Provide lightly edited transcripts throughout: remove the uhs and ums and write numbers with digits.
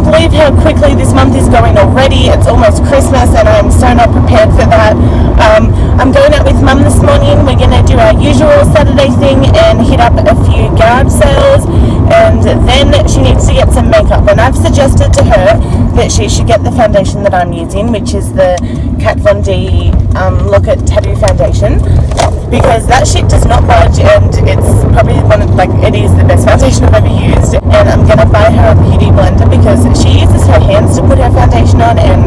believe how quickly this month is going already. It's almost Christmas and I'm so not prepared for that. I'm going out with Mum this morning. We're going to do our usual Saturday thing and hit up a few garage sales, and then she needs to get some makeup, and I've suggested to her that she should get the foundation that I'm using, which is the Kat Von D Look at Tattoo foundation, because that shit does not budge, and it's probably one of, like, it is the best foundation I've ever used. And I'm going to buy her a beauty blender because she uses her hands to put her foundation on, and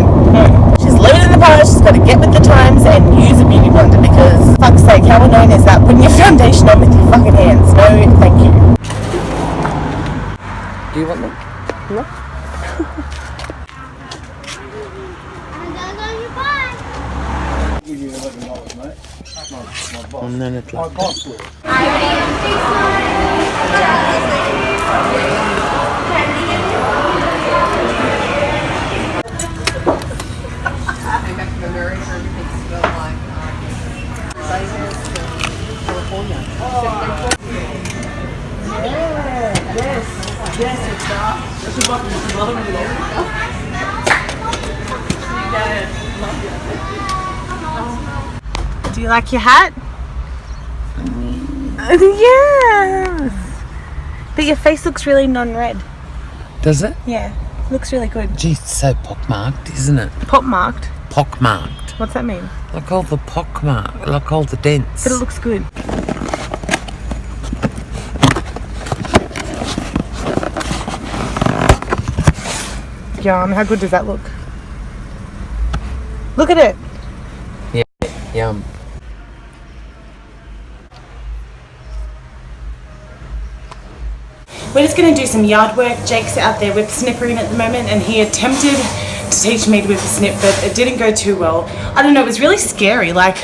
she's living in the past. She's got to get with the times and use a beauty blender, because fuck's sake, how annoying is that, putting your foundation on with your fucking hands? No, thank you. Do you want them? No. Give you $11, mate. And then it's like Do you like your hat? Yes. But your face looks really non-red. Does it? Yeah, looks really good. Gee, it's so pockmarked, isn't it? Pockmarked? Pockmarked. What's that mean? Like all the pockmark, like all the dents. But it looks good. Yum, how good does that look? Look at it. Yeah, yum. We're just going to do some yard work. Jake's out there whip snippering at the moment, and he attempted to teach me to whip a snip, but it didn't go too well. I don't know, it was really scary. Like,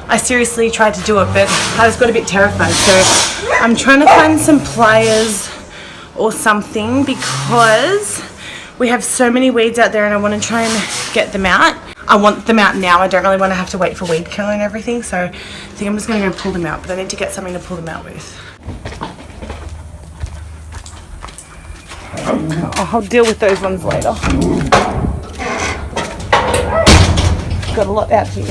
I seriously tried to do it, but I just got a bit terrified. So I'm trying to find some pliers or something, because we have so many weeds out there and I want to try and get them out. I want them out now. I don't really want to have to wait for weed killer and everything, so I think I'm just going to go pull them out, but I need to get something to pull them out with. I'll deal with those ones later. Got a lot out here.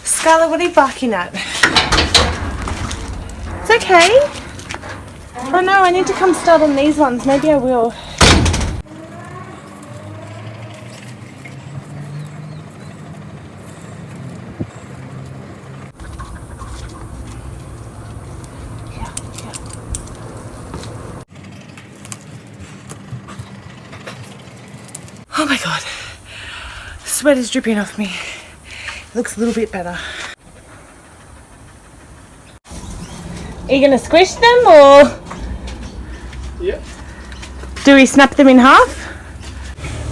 Scarlett, what are you barking at? It's okay. Oh no, I need to come start on these ones. Maybe I will. Oh my god, sweat is dripping off me. It looks a little bit better. Are you gonna squish them, or? Yeah. Do we snap them in half?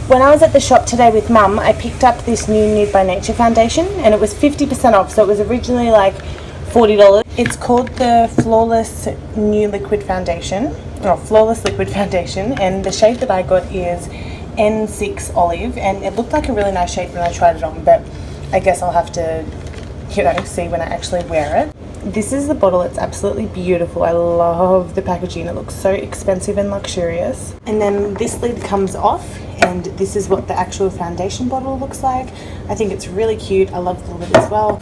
When I was at the shop today with Mum, I picked up this new Nude by Nature foundation, and it was 50% off, so it was originally like $40. It's called the Flawless New Liquid Foundation, or Flawless Liquid Foundation, and the shade that I got is N6 Olive, and it looked like a really nice shade when I tried it on, but I guess I'll have to, you know, see when I actually wear it. This is the bottle. It's absolutely beautiful. I love the packaging. It looks so expensive and luxurious. And then this lid comes off, and this is what the actual foundation bottle looks like. I think it's really cute. I love the lid as well.